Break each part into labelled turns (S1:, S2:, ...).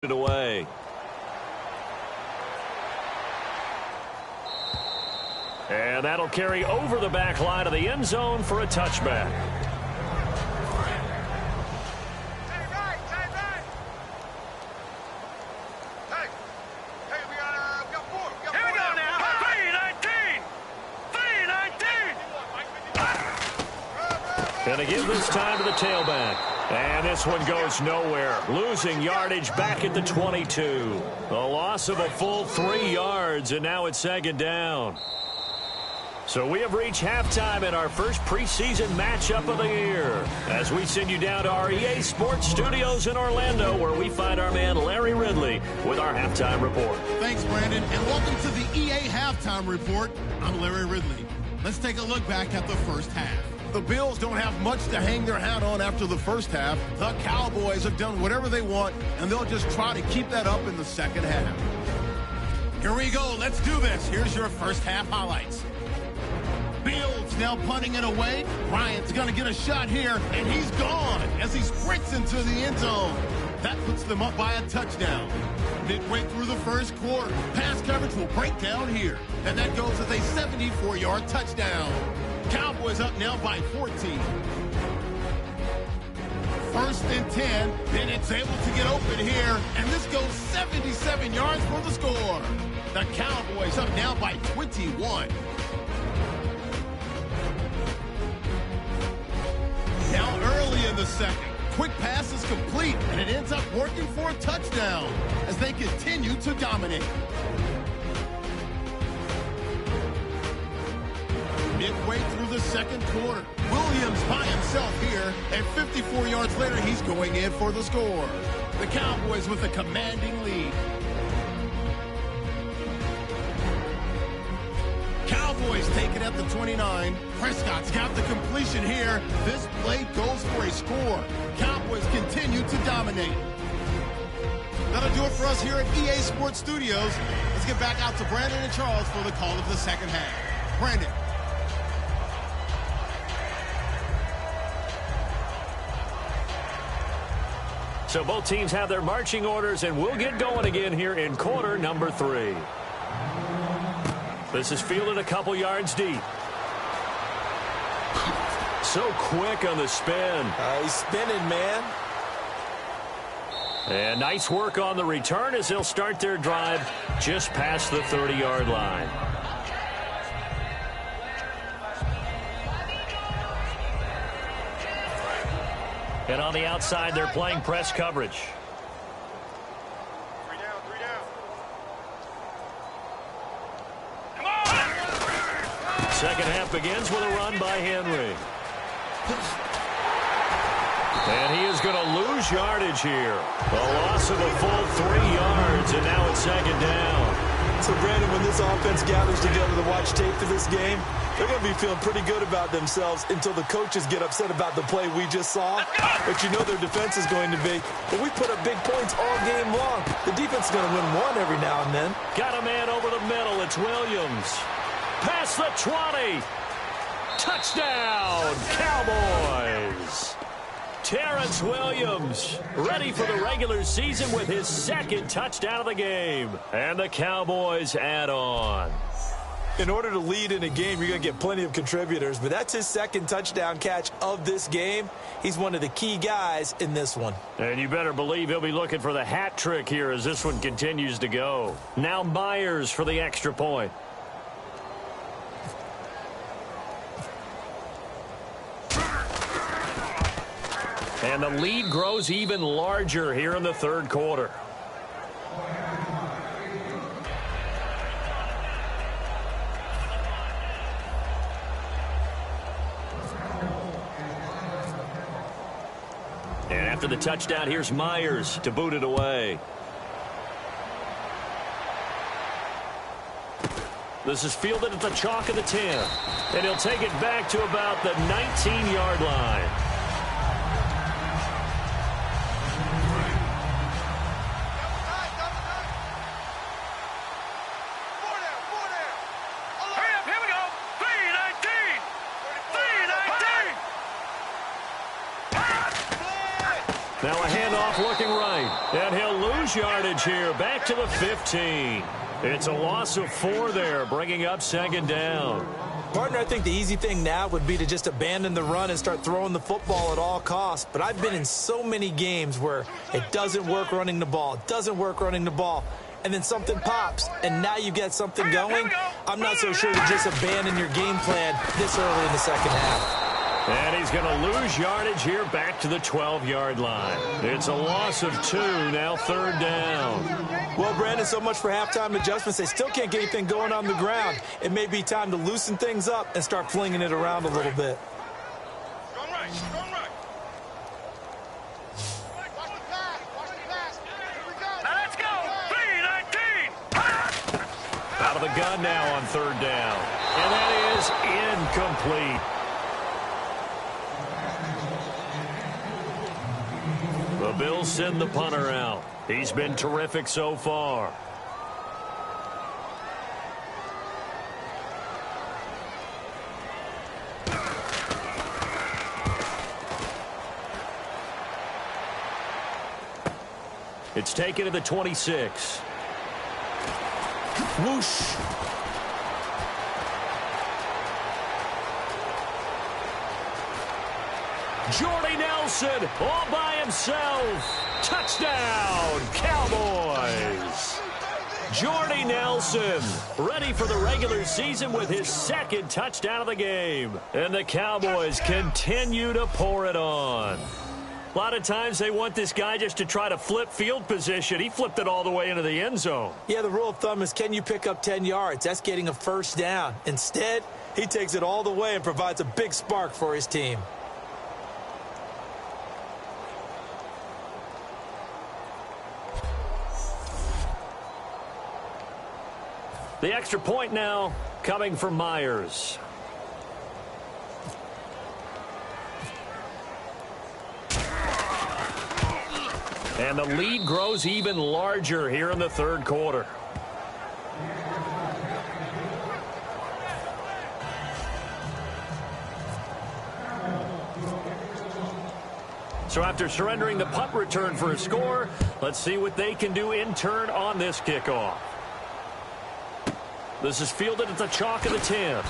S1: it away. And that'll carry over the back line of the end zone for a touchback. Gonna give this time to the tailback. And this one goes nowhere. Losing yardage back at the 22. A loss of a full 3 yards, and now it's second down. So we have reached halftime in our first preseason matchup of the year, as we send you down to our EA Sports Studios in Orlando, where we find our man Larry Ridley with our halftime report.
S2: Thanks, Brandon, and welcome to the EA Halftime Report. I'm Larry Ridley. Let's take a look back at the first half. The Bills don't have much to hang their hat on after the first half. The Cowboys have done whatever they want, and they'll just try to keep that up in the second half. Here we go. Let's do this. Here's your first half highlights. Bills now punting it away. Bryant's going to get a shot here, and he's gone as he sprints into the end zone. That puts them up by a touchdown. Midway through the first quarter, pass coverage will break down here, and that goes as a 74-yard touchdown. Cowboys up now by 14. First and 10. Bennett's able to get open here, and this goes 77 yards for the score. The Cowboys up now by 21. Now early in the second. Quick pass is complete, and it ends up working for a touchdown as they continue to dominate. Midway through the second quarter, Williams by himself here, and 54 yards later, he's going in for the score. The Cowboys with a commanding lead. Cowboys take it at the 29. Prescott's got the completion here. This play goes for a score. Cowboys continue to dominate. That'll do it for us here at EA Sports Studios. Let's get back out to Brandon and Charles for the call of the second half. Brandon.
S1: So both teams have their marching orders, and we'll get going again here in quarter number 3. This is fielded a couple yards deep. So quick on the spin.
S3: He's spinning, man.
S1: And nice work on the return as they'll start their drive just past the 30-yard line. And on the outside, they're playing press coverage. Second half begins with a run by Henry. And he is going to lose yardage here. A loss of a full 3 yards, and now it's second down.
S3: So, Brandon, when this offense gathers together to watch tape for this game, they're going to be feeling pretty good about themselves until the coaches get upset about the play we just saw. But you know their defense is going to be. But we put up big points all game long. The defense is going to win one every now and then.
S1: Got a man over the middle. It's Williams. Past the 20. Touchdown, Cowboys. Terrence Williams ready for the regular season with his second touchdown of the game. And the Cowboys add on.
S3: In order to lead in a game, you're going to get plenty of contributors, but that's his second touchdown catch of this game. He's one of the key guys in this one.
S1: And you better believe he'll be looking for the hat trick here as this one continues to go. Now Myers for the extra point. And the lead grows even larger here in the third quarter. And after the touchdown, here's Myers to boot it away. This is fielded at the chalk of the 10. And he'll take it back to about the 19-yard line. Now a handoff looking right. And he'll lose lose yardage here, back to the 15. It's a loss of 4 there, bringing up second down.
S3: Partner, I think the easy thing now would be to just abandon the run and start throwing the football at all costs. But I've been in so many games where it doesn't work running the ball. It doesn't work running the ball. And then something pops, and now you get something going. I'm not so sure to just abandon your game plan this early in the second half.
S1: And he's going to lose yardage here back to the 12-yard line. It's a loss of 2, now third down.
S3: Well, Brandon, so much for halftime adjustments. They still can't get anything going on the ground. It may be time to loosen things up and start flinging it around a little bit.
S1: Let's go. 3-19. Out of the gun now on third down. And that is incomplete. The Bills send the punter out. He's been terrific so far. It's taken to the 26.
S3: Whoosh.
S1: Jordy Nelson all by himself. Touchdown, Cowboys. Jordy Nelson ready for the regular season with his second touchdown of the game. And the Cowboys continue to pour it on. A lot of times they want this guy just to try to flip field position. He flipped it all the way into the end zone.
S3: Yeah, the rule of thumb is, can you pick up 10 yards? That's getting a first down. Instead, he takes it all the way and provides a big spark for his team.
S1: The extra point now coming from Myers. And the lead grows even larger here in the third quarter. So after surrendering the punt return for a score, let's see what they can do in turn on this kickoff. This is fielded at the chalk of the 10.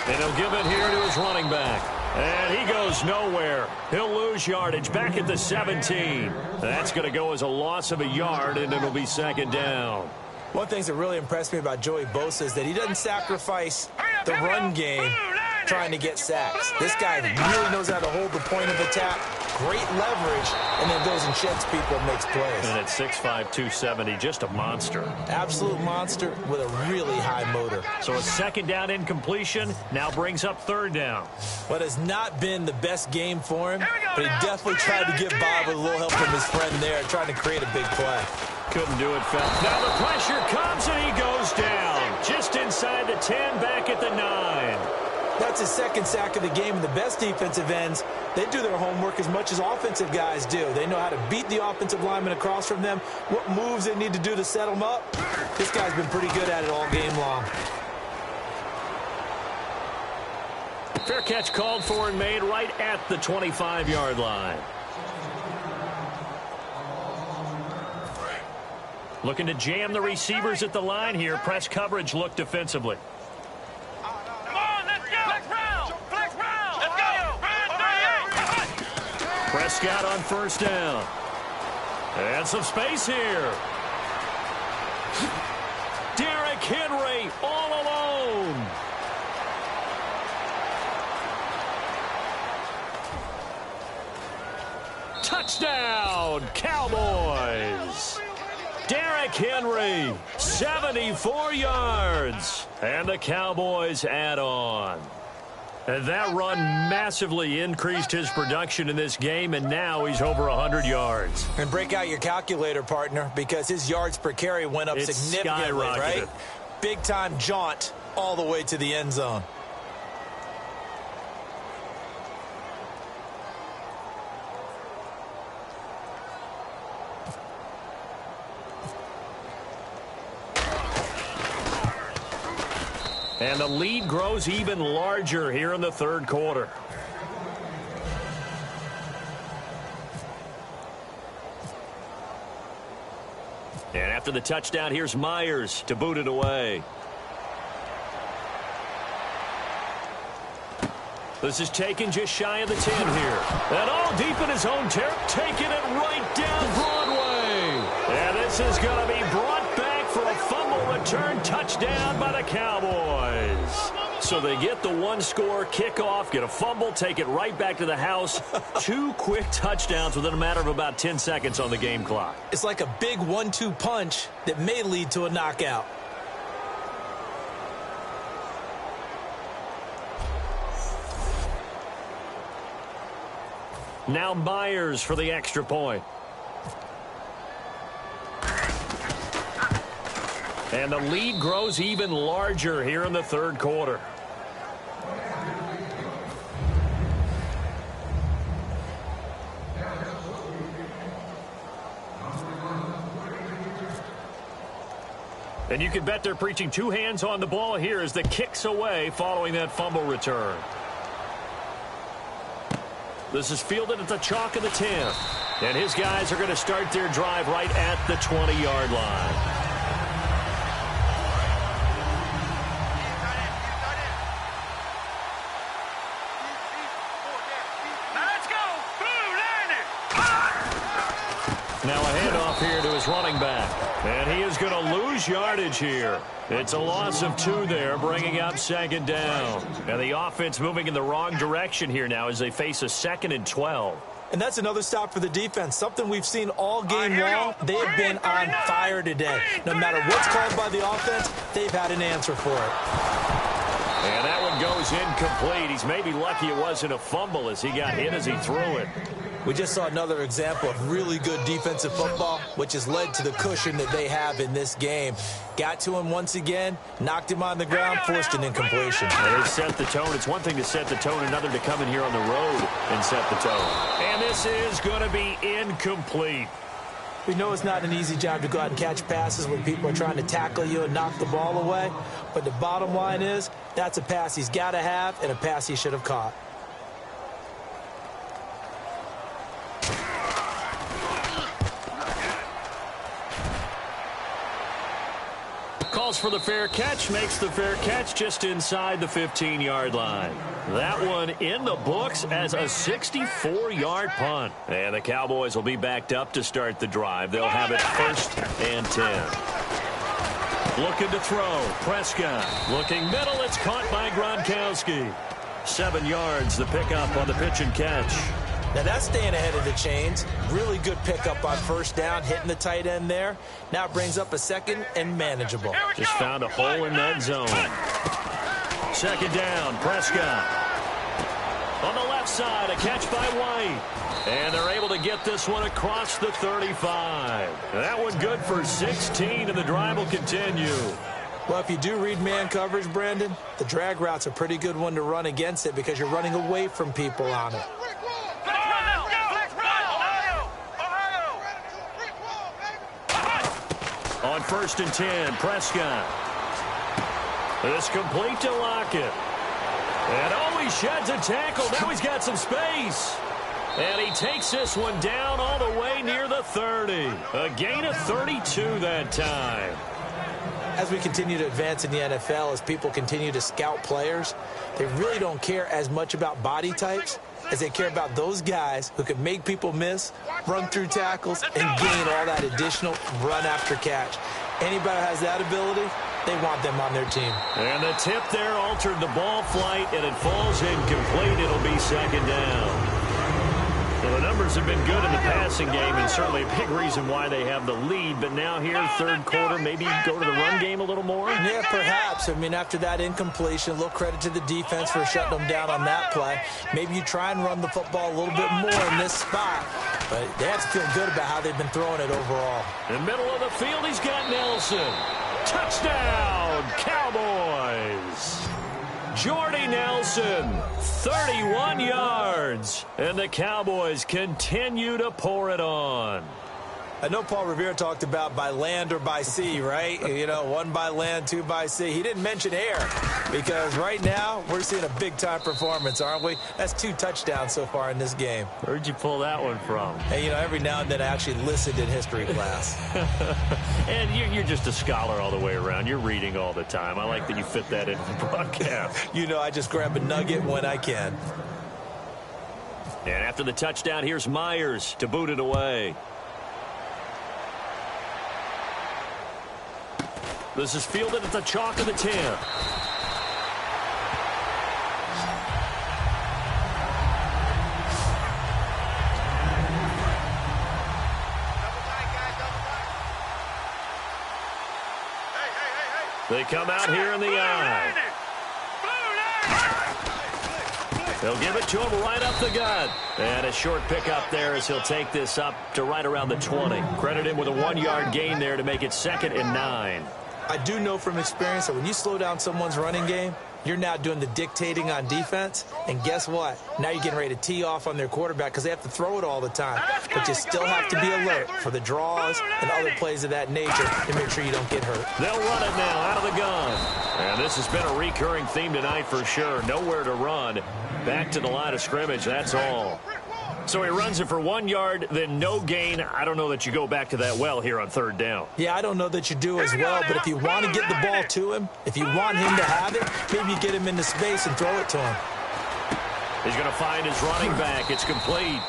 S1: And he'll give it here to his running back. And he goes nowhere. He'll lose yardage back at the 17. That's going to go as a loss of a yard, and it'll be second down.
S3: One thing that really impressed me about Joey Bosa is that he doesn't sacrifice the run game trying to get sacks. This guy really knows how to hold the point of attack, great leverage, and then goes and sheds people and makes plays.
S1: And at 6'5", 270, just a monster.
S3: Absolute monster with a really high motor.
S1: So a second down incompletion now brings up third down.
S3: What has not been the best game for him, but he definitely tried to get by with a little help from his friend there, trying to create a big play.
S1: Couldn't do it, Phil. Now the pressure comes and he goes down. Just inside the 10, back at the 9.
S3: That's his second sack of the game, and the best defensive ends, they do their homework as much as offensive guys do. They know how to beat the offensive lineman across from them, what moves they need to do to set them up. This guy's been pretty good at it all game long.
S1: Fair catch called for and made right at the 25-yard line. Looking to jam the receivers at the line here. Press coverage look defensively. Prescott on first down. And some space here. Derrick Henry all alone. Touchdown, Cowboys. Derrick Henry, 74 yards. And the Cowboys add on. And that run massively increased his production in this game, and now he's over 100 yards.
S3: And break out your calculator, partner, because his yards per carry went up significantly, right? Big-time jaunt all the way to the end zone.
S1: And the lead grows even larger here in the third quarter. And after the touchdown, here's Myers to boot it away. This is taken just shy of the 10 here. And all deep in his own territory, taking it right down Broadway. And this is going to be brought back for a fumble return touchdown by the Cowboys. So they get the one-score kickoff, get a fumble, take it right back to the house. 2 quick touchdowns within a matter of about 10 seconds on the game clock.
S3: It's like a big 1-2 punch that may lead to a knockout.
S1: Now Myers for the extra point. And the lead grows even larger here in the third quarter. And you can bet they're preaching 2 hands on the ball here as the kick's away following that fumble return. This is fielded at the chalk of the 10. And his guys are going to start their drive right at the 20-yard line. Now a handoff here to his running back. And he is going to lose yardage here. It's a loss of 2 there, bringing up second down. And the offense moving in the wrong direction here now as they face a 2nd and 12.
S3: And that's another stop for the defense, something we've seen all game long. They have been on fire today. No matter what's called by the offense, they've had an answer for it.
S1: And that one goes incomplete. He's maybe lucky it wasn't a fumble as he got hit as he threw it.
S3: We just saw another example of really good defensive football, which has led to the cushion that they have in this game. Got to him once again, knocked him on the ground, forced an incompletion.
S1: They set the tone. It's one thing to set the tone, another to come in here on the road and set the tone. And this is going to be incomplete.
S3: We know it's not an easy job to go out and catch passes when people are trying to tackle you and knock the ball away. But the bottom line is, that's a pass he's got to have and a pass he should have caught.
S1: Calls for the fair catch, makes the fair catch just inside the 15-yard line. That one in the books as a 64-yard punt. And the Cowboys will be backed up to start the drive. They'll have it 1st and 10. Looking to throw. Prescott looking middle. It's caught by Gronkowski. 7 yards, the pickup on the pitch and catch.
S3: Now that's staying ahead of the chains. Really good pickup on 1st down, hitting the tight end there. Now it brings up a 2nd and manageable.
S1: Just found a hole in that zone. 2nd down, Prescott. On the left side, a catch by White. And they're able to get this one across the 35. That one good for 16, and the drive will continue.
S3: Well, if you do read man coverage, Brandon, the drag route's a pretty good one to run against it because you're running away from people on it.
S1: On 1st and 10, Prescott. This complete to Lockett. And oh, he sheds a tackle. Now he's got some space. And he takes this one down all the way near the 30. A gain of 32 that time.
S3: As we continue to advance in the NFL, as people continue to scout players, they really don't care as much about body types as they care about those guys who can make people miss, run through tackles, and gain all that additional run after catch. Anybody who has that ability, they want them on their team.
S1: And the tip there altered the ball flight, and it falls incomplete. It'll be 2nd down. Well, the numbers have been good in the passing game, and certainly a big reason why they have the lead. But now here, 3rd quarter, maybe go to the run game a little more?
S3: Yeah, perhaps. I mean, after that incompletion, a little credit to the defense for shutting them down on that play. Maybe you try and run the football a little bit more in this spot. But they have to feel good about how they've been throwing it overall.
S1: In the middle of the field, he's got Nelson. Touchdown, Cowboys! Jordy Nelson, 31 yards. 31 yards. And the Cowboys continue to pour it on.
S3: I know Paul Revere talked about by land or by sea, right? You know, 1 by land, 2 by sea. He didn't mention air because right now we're seeing a big-time performance, aren't we? That's 2 touchdowns so far in this game.
S1: Where'd you pull that one from?
S3: And, you know, every now and then I actually listened in history class.
S1: And you're just a scholar all the way around. You're reading all the time. I like that you fit that into the broadcast.
S3: You know, I just grab a nugget when I can.
S1: And after the touchdown, here's Myers to boot it away. This is fielded at the chalk of the 10. They come out here in the eye. They'll give it to him right up the gut. And a short pickup there as he'll take this up to right around the 20. Credit him with a 1-yard gain there to make it 2nd and 9.
S3: I do know from experience that when you slow down someone's running game, you're now doing the dictating on defense. And guess what? Now you're getting ready to tee off on their quarterback because they have to throw it all the time. But you still have to be alert for the draws and other plays of that nature to make sure you don't get hurt.
S1: They'll run it now out of the gun. And this has been a recurring theme tonight for sure. Nowhere to run. Back to the line of scrimmage, that's all. So he runs it for 1 yard, then no gain. I don't know that you go back to that well here on 3rd down.
S3: Yeah, I don't know that you do as well, but if you want to get the ball to him, if you want him to have it, maybe you get him into space and throw it to him.
S1: He's going to find his running back. It's complete.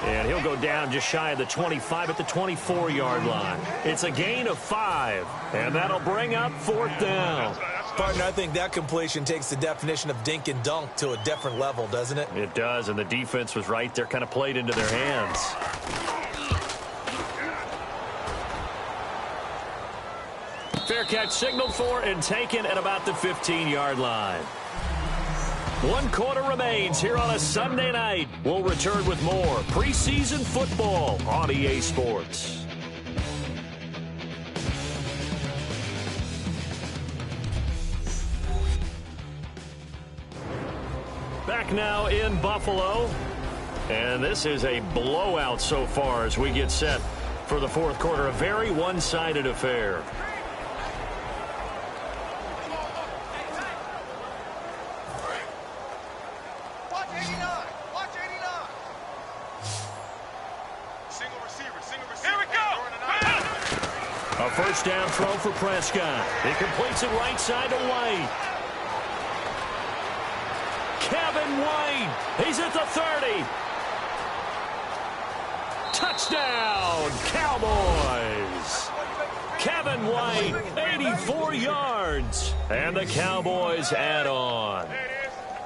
S1: And he'll go down just shy of the 25 at the 24-yard line. It's a gain of 5, and that'll bring up 4th down.
S3: Partner, I think that completion takes the definition of dink and dunk to a different level, doesn't it?
S1: It does, and the defense was right there, kind of played into their hands. Fair catch signaled for and taken at about the 15-yard line. 1 quarter remains here on a Sunday night. We'll return with more preseason football on EA Sports. Back now in Buffalo. And this is a blowout so far as we get set for the 4th quarter. A very one-sided affair.
S4: Watch 89. Watch 89. Single receiver. Here we go.
S1: A first down throw for Prescott. He completes it right side to White. Kevin White. He's at the 30. Touchdown, Cowboys. Kevin White, 84 yards. And the Cowboys add on.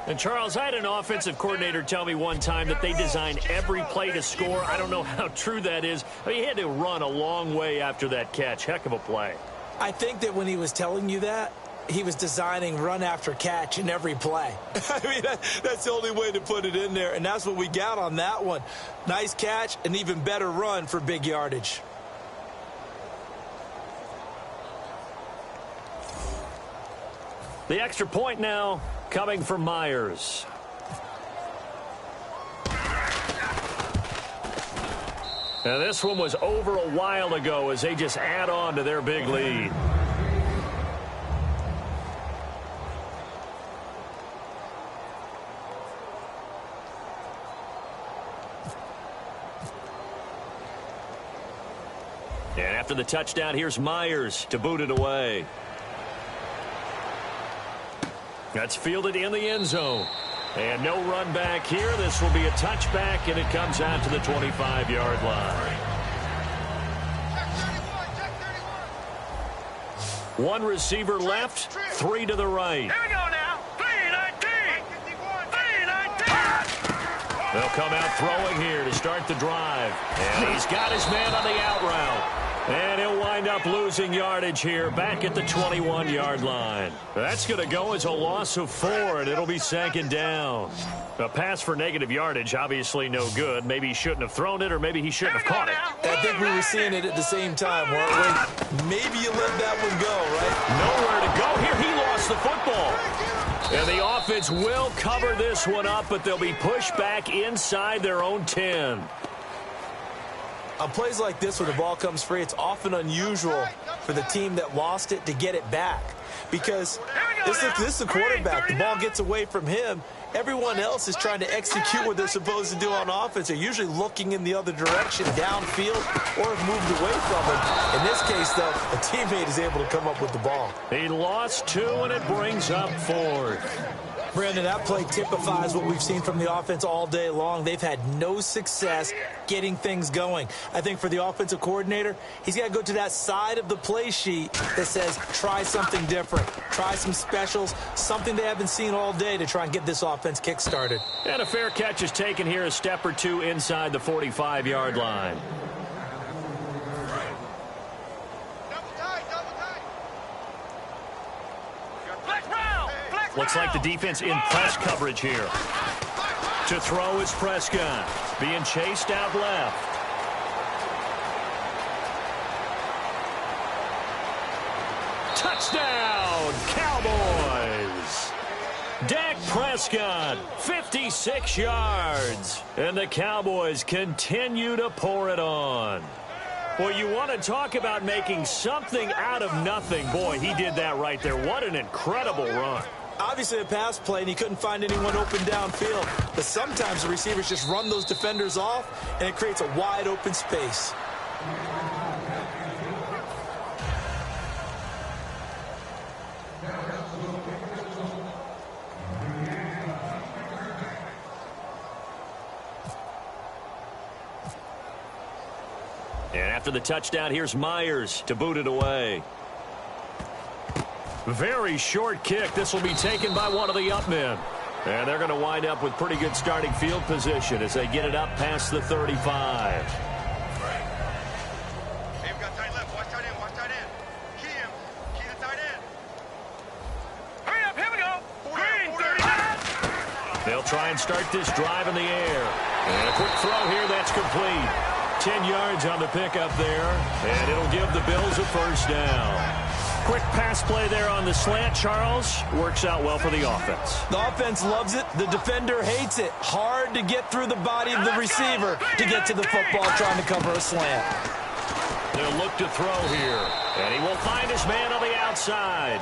S1: And, Charles, I had an offensive coordinator tell me one time that they design every play to score. I don't know how true that is. I mean, he had to run a long way after that catch. Heck of a play.
S3: I think that when he was telling you that, he was designing run after catch in every play. I mean, that's the only way to put it in there, and that's what we got on that one. Nice catch, an even better run for big yardage.
S1: The extra point now coming from Myers. And this one was over a while ago as they just add on to their big lead. And after the touchdown, here's Myers to boot it away. That's fielded in the end zone. And no run back here. This will be a touchback, and it comes out to the 25-yard line. One receiver left, 3 to the right.
S4: Here we go now. 319. 319.
S1: They'll come out throwing here to start the drive. And he's got his man on the out route. And he'll wind up losing yardage here back at the 21-yard line. That's going to go as a loss of 4, and it'll be 2nd down. A pass for negative yardage, obviously no good. Maybe he shouldn't have thrown it, or maybe he shouldn't have caught it.
S3: I think we were seeing it at the same time, weren't we? Maybe you let that one go, right?
S1: Nowhere to go here. He lost the football. And the offense will cover this one up, but they'll be pushed back inside their own 10.
S3: On plays like this where the ball comes free, it's often unusual for the team that lost it to get it back. Because this is the quarterback. The ball gets away from him. Everyone else is trying to execute what they're supposed to do on offense. They're usually looking in the other direction, downfield, or have moved away from him. In this case, though, a teammate is able to come up with the ball.
S1: He lost 2, and it brings up 4th.
S3: Brandon, that play typifies what we've seen from the offense all day long. They've had no success getting things going. I think for the offensive coordinator, he's got to go to that side of the play sheet that says try something different, try some specials, something they haven't seen all day to try and get this offense kick-started.
S1: And a fair catch is taken here, a step or 2 inside the 45-yard line. Looks like the defense in press coverage here. To throw is Prescott, being chased out left. Touchdown, Cowboys! Dak Prescott, 56 yards. And the Cowboys continue to pour it on. Well, you want to talk about making something out of nothing. Boy, he did that right there. What an incredible run.
S3: Obviously a pass play, and he couldn't find anyone open downfield. But sometimes the receivers just run those defenders off, and it creates a wide open space.
S1: And after the touchdown, here's Myers to boot it away. Very short kick. This will be taken by one of the up men. And they're going to wind up with pretty good starting field position as they get it up past the 35.
S4: Hey, we got tight left. Watch tight end. Watch tight end. Key him. Key the tight end. Hurry up. Here we go. Green, 39.
S1: They'll try and start this drive in the air. And a quick throw here. That's complete. 10 yards on the pickup there. And it'll give the Bills a first down. Quick pass play there on the slant, Charles. Works out well for the offense.
S3: The offense loves it. The defender hates it. Hard to get through the body of the receiver to get to the football trying to cover a slant.
S1: They'll look to throw here. And he will find his man on the outside.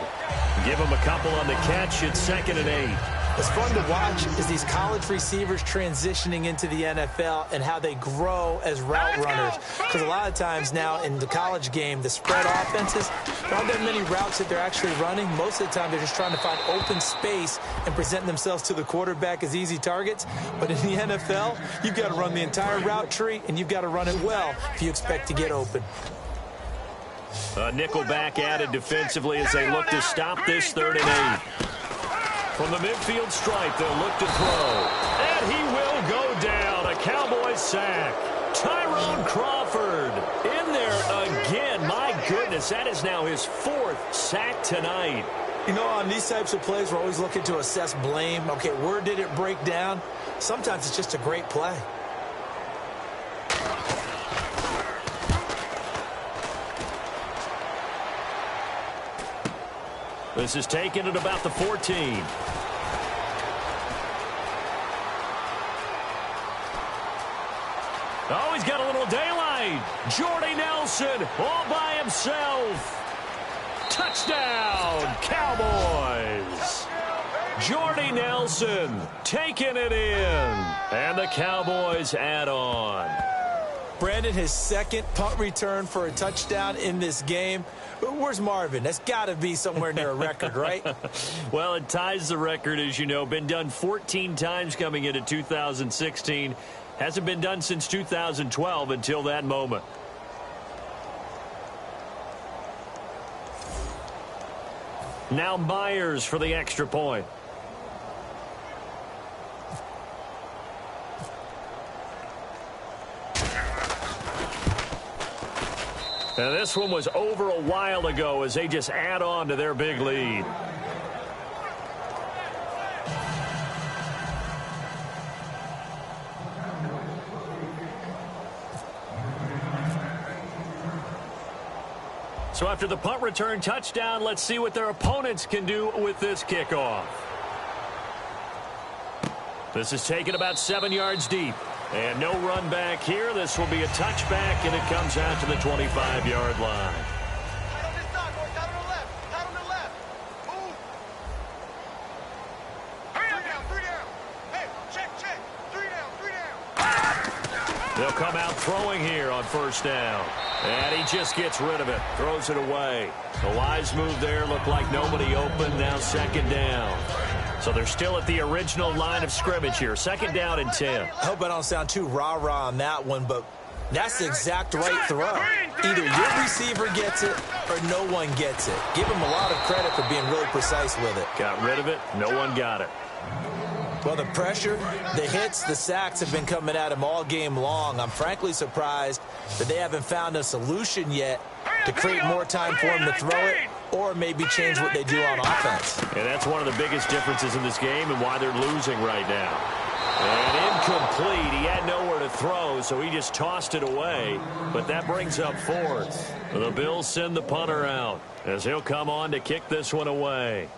S1: Give him a couple on the catch. It's 2nd and 8.
S3: What's fun to watch is these college receivers transitioning into the NFL and how they grow as route runners. Because a lot of times now in the college game, the spread offenses, there aren't that many routes that they're actually running. Most of the time, they're just trying to find open space and present themselves to the quarterback as easy targets. But in the NFL, you've got to run the entire route tree, and you've got to run it well if you expect to get open.
S1: A nickel back added defensively as they look to stop this 3rd and 8. From the midfield stripe, they'll look to throw. And he will go down. A Cowboys sack. Tyrone Crawford in there again. My goodness, that is now his 4th sack tonight.
S3: You know, on these types of plays, we're always looking to assess blame. Okay, where did it break down? Sometimes it's just a great play.
S1: This is taken at about the 14. Oh, he's got a little daylight. Jordy Nelson all by himself. Touchdown, Cowboys. Jordy Nelson taking it in. And the Cowboys add on.
S3: Brandon, his 2nd punt return for a touchdown in this game. Where's Marvin? That's got to be somewhere near a record, right?
S1: Well, it ties the record, as you know. Been done 14 times coming into 2016. Hasn't been done since 2012 until that moment. Now Myers for the extra point. And this one was over a while ago as they just add on to their big lead. So after the punt return touchdown, let's see what their opponents can do with this kickoff. This is taken about 7 yards deep. And no run back here. This will be a touchback, and it comes out to the 25-yard line.
S4: Tight on this side, boys. Tight on the left. Tight on the left. Move. Hurry up. 3 down. Hey, check. 3 down. 3 down.
S1: They'll come out throwing here on first down. And he just gets rid of it. Throws it away. The wise move there. Looked like nobody open. Now second down. So they're still at the original line of scrimmage here. Second down and 10.
S3: I hope I don't sound too rah-rah on that one, but that's the exact right throw. Either your receiver gets it or no one gets it. Give him a lot of credit for being really precise with it.
S1: Got rid of it. No one got it.
S3: Well, the pressure, the hits, the sacks have been coming at him all game long. I'm frankly surprised that they haven't found a solution yet to create more time for him to throw it or maybe change what they do on offense.
S1: And that's one of the biggest differences in this game and why they're losing right now. And incomplete. He had nowhere to throw, so he just tossed it away. But that brings up fourth. The Bills send the punter out as he'll come on to kick this one away.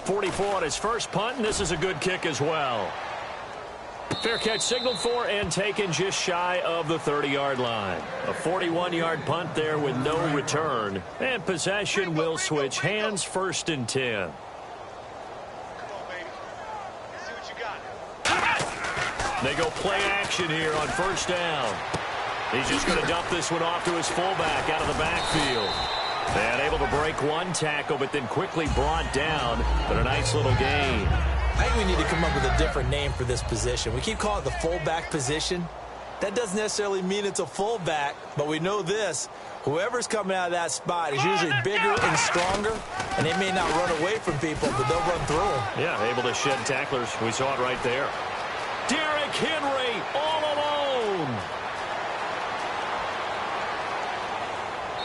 S1: 44 on his first punt, and this is a good kick as well. Fair catch signaled for and taken just shy of the 30-yard line. A 41-yard punt there with no return. And possession will switch hands, first and 10.
S4: Come on, baby. See what you got.
S1: They go play action here on first down. He's just going to dump this one off to his fullback out of the backfield. And able to break one tackle, but then quickly brought down. But a nice little gain.
S3: I think we need to come up with a different name for this position. We keep calling it the fullback position. That doesn't necessarily mean it's a fullback, but we know this. Whoever's coming out of that spot is usually bigger and stronger, and they may not run away from people, but they'll run through them.
S1: Yeah, able to shed tacklers. We saw it right there. Derrick Henry all alone.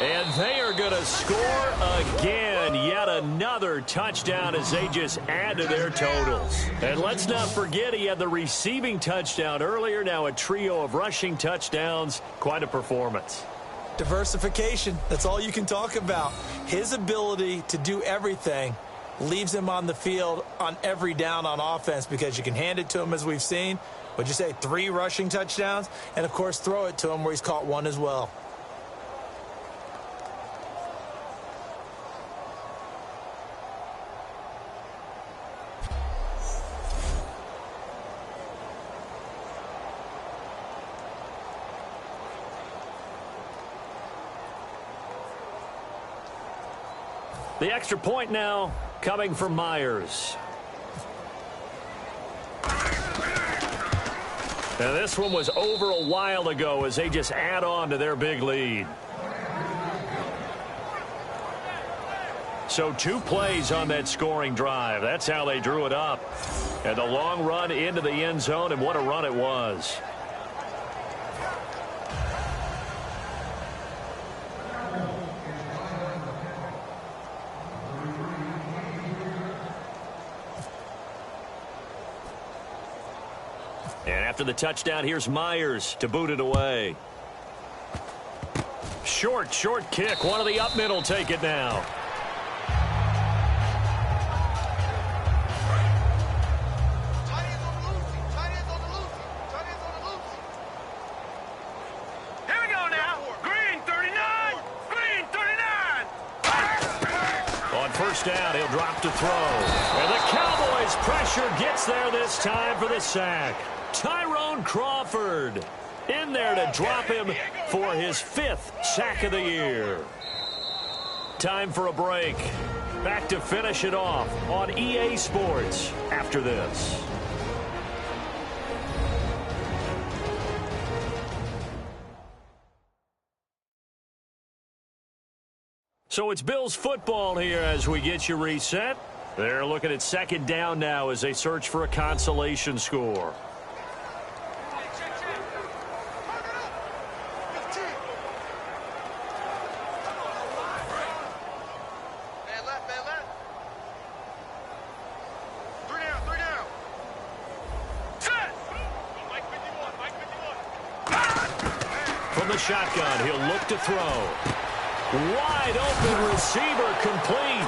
S1: And they are going to score again. Yet another touchdown as they just add to their totals. And let's not forget he had the receiving touchdown earlier. Now a trio of rushing touchdowns. Quite a performance.
S3: Diversification. That's all you can talk about. His ability to do everything leaves him on the field on every down on offense because you can hand it to him as we've seen. Would you say 3 rushing touchdowns? And, of course, throw it to him where he's caught 1 as well.
S1: The extra point now coming from Myers. And this one was over a while ago as they just add on to their big lead. So 2 plays on that scoring drive. That's how they drew it up. And the long run into the end zone, and what a run it was. And after the touchdown, here's Myers to boot it away. Short kick. One of the up middle take it now.
S4: Tight ends on the loosey. Tight ends on the loosey. Tight ends on the loosey. Here we go now. Green 39. Green 39.
S1: On first down, he'll drop to throw. And the Cowboys' pressure gets there this time for the sack. Tyrone Crawford in there to drop him for his 5th sack of the year. Time for a break. Back to finish it off on EA Sports after this. So it's Bills football here as we get you reset. They're looking at second down now as they search for a consolation score. Shotgun, he'll look to throw. Wide open receiver complete.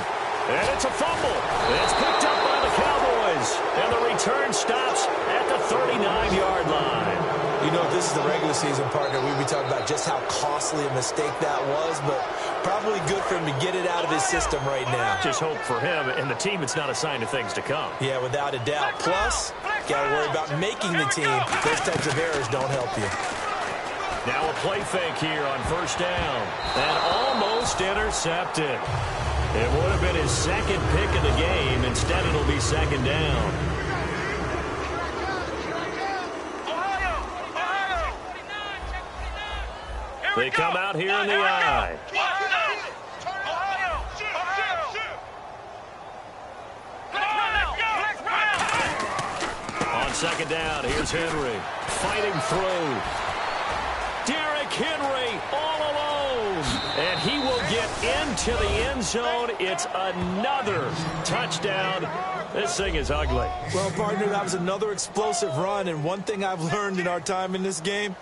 S1: And it's a fumble. It's picked up by the Cowboys. is. And the return stops at the 39-yard line.
S3: You know, if this is the regular season, partner, we'd be talking about just how costly a mistake that was, but probably good for him to get it out of his system right now.
S1: Just hope for him and the team it's not a sign of things to come.
S3: Yeah, without a doubt. Plus, got to worry about making the team. Those types of errors don't help you.
S1: Now a play fake here on first down. And almost intercepted. It would have been his second pick of the game. Instead, it'll be second down. They come out here in the eye. On second down, here's Henry. Fighting through. Derrick Henry all alone. And he will get into the end zone. It's another touchdown. This thing is ugly.
S3: Well, partner, that was another explosive run. And one thing I've learned in our time in this game,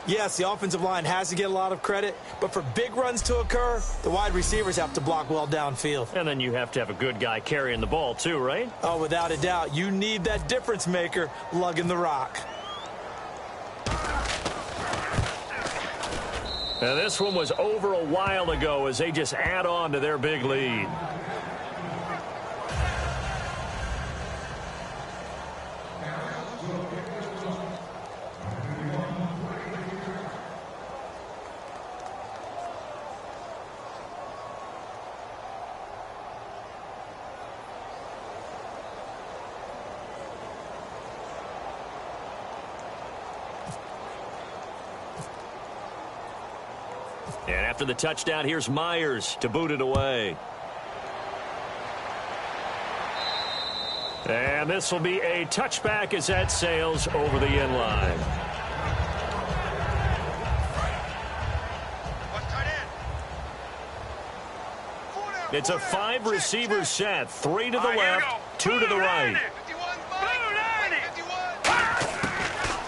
S3: yes, the offensive line has to get a lot of credit, but for big runs to occur, the wide receivers have to block well downfield.
S1: And then you have to have a good guy carrying the ball too, right?
S3: Oh, without a doubt. You need that difference maker lugging the rock.
S1: And this one was over a while ago as they just add on to their big lead. And after the touchdown, here's Myers to boot it away. And this will be a touchback as that sails over the end line. It's a 5-receiver set. 3 to the left, 2 to the right.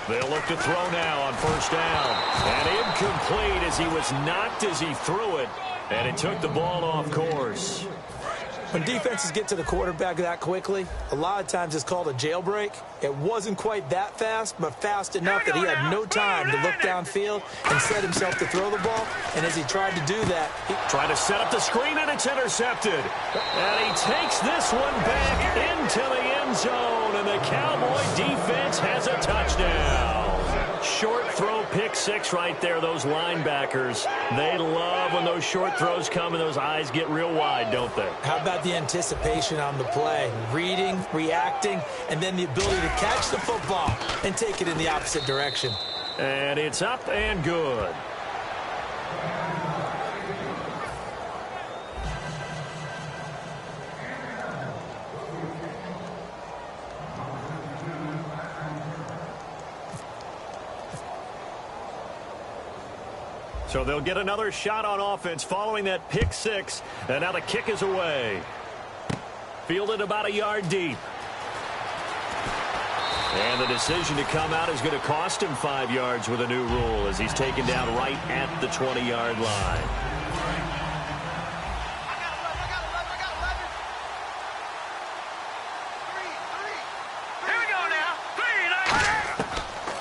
S1: They'll look to throw now on first down. And incomplete as he was knocked as he threw it. And it took the ball off course.
S3: When defenses get to the quarterback that quickly, a lot of times it's called a jailbreak. It wasn't quite that fast, but fast enough that he had no time to look downfield and set himself to throw the ball. And as he tried to do that, he
S1: tried to set up the screen, and it's intercepted. And he takes this one back into the end zone, and the Cowboy defense has a touchdown. Short throw, pick six right there. Those linebackers, they love when those short throws come and those eyes get real wide, don't they?
S3: How about the anticipation on the play? Reading, reacting, and then the ability to catch the football and take it in the opposite direction.
S1: And it's up and good. So they'll get another shot on offense following that pick six. And now the kick is away. Fielded about a yard deep. And the decision to come out is going to cost him 5 yards with a new rule as he's taken down right at the 20-yard line.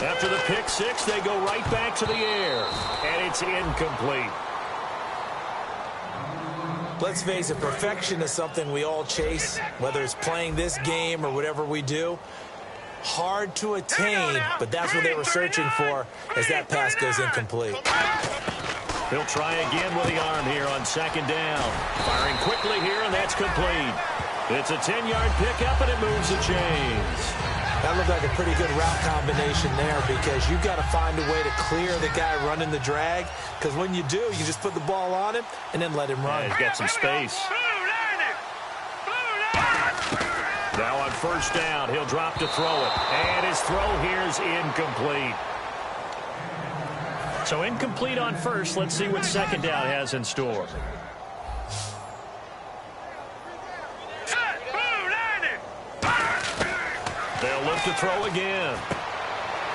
S1: After the pick six, they go right back to the air. And it's incomplete.
S3: Let's face it, perfection is something we all chase, whether it's playing this game or whatever we do. Hard to attain, but that's what they were searching for as that pass goes incomplete.
S1: He'll try again with the arm here on second down. Firing quickly here, and that's complete. It's a 10-yard pickup, and it moves the chains.
S3: That looked like a pretty good route combination there because you've got to find a way to clear the guy running the drag, because when you do, you just put the ball on him and then let him run.
S1: Yeah, he's got some space. Now on first down, he'll drop to throw it. And his throw here is incomplete. So incomplete on first. Let's see what second down has in store. They'll look to throw again.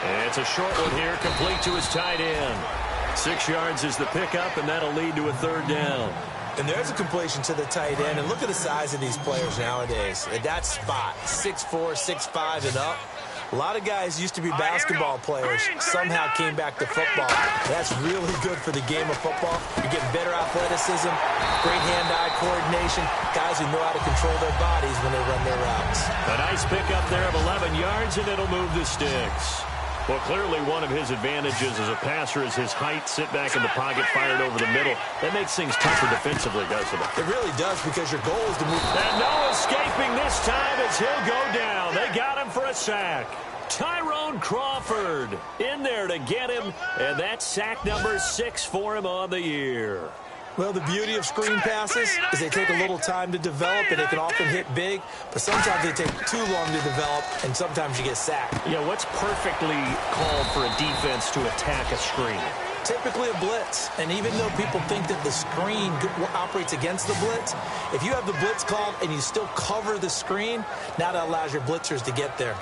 S1: And it's a short one here, complete to his tight end. 6 yards is the pickup, and that'll lead to a third down.
S3: And there's a completion to the tight end. And look at the size of these players nowadays. At that spot, 6'4", 6'5", and up. A lot of guys used to be basketball players, somehow came back to football. That's really good for the game of football. You're getting better athleticism, great hand-eye coordination, guys who know how to control their bodies when they run their routes.
S1: A nice pickup there of 11 yards, and it'll move the sticks. Well, clearly one of his advantages as a passer is his height, sit back in the pocket, fired over the middle. That makes things tougher defensively, doesn't it?
S3: It really does, because your goal is to move.
S1: And no escaping this time as he'll go down. They got him for a sack. Tyrone Crawford in there to get him, and that's sack number 6 for him on the year.
S3: Well, the beauty of screen passes is they take a little time to develop, and they can often hit big, but sometimes they take too long to develop, and sometimes you get sacked.
S1: Yeah, what's perfectly called for a defense to attack a screen?
S3: Typically a blitz, and even though people think that the screen operates against the blitz, if you have the blitz called and you still cover the screen, now that allows your blitzers to get there.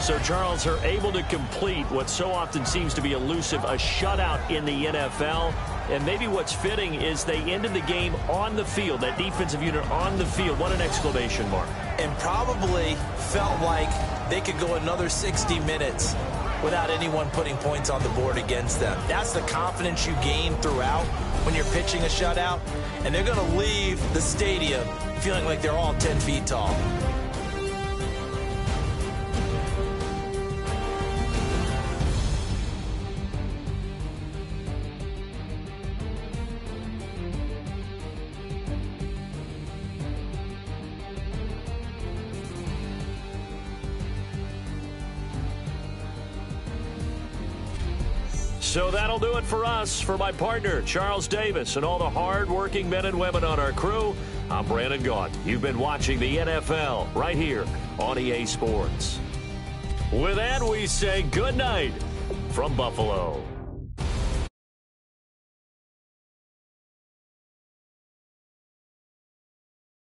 S1: So, Charles, are able to complete what so often seems to be elusive, a shutout in the NFL. And maybe what's fitting is they ended the game on the field, that defensive unit on the field. What an exclamation mark.
S3: And probably felt like they could go another 60 minutes without anyone putting points on the board against them. That's the confidence you gain throughout when you're pitching a shutout. And they're going to leave the stadium feeling like they're all 10 feet tall.
S1: So that'll do it for us. For my partner, Charles Davis, and all the hard-working men and women on our crew, I'm Brandon Gaunt. You've been watching the NFL right here on EA Sports. With that, we say good night from Buffalo.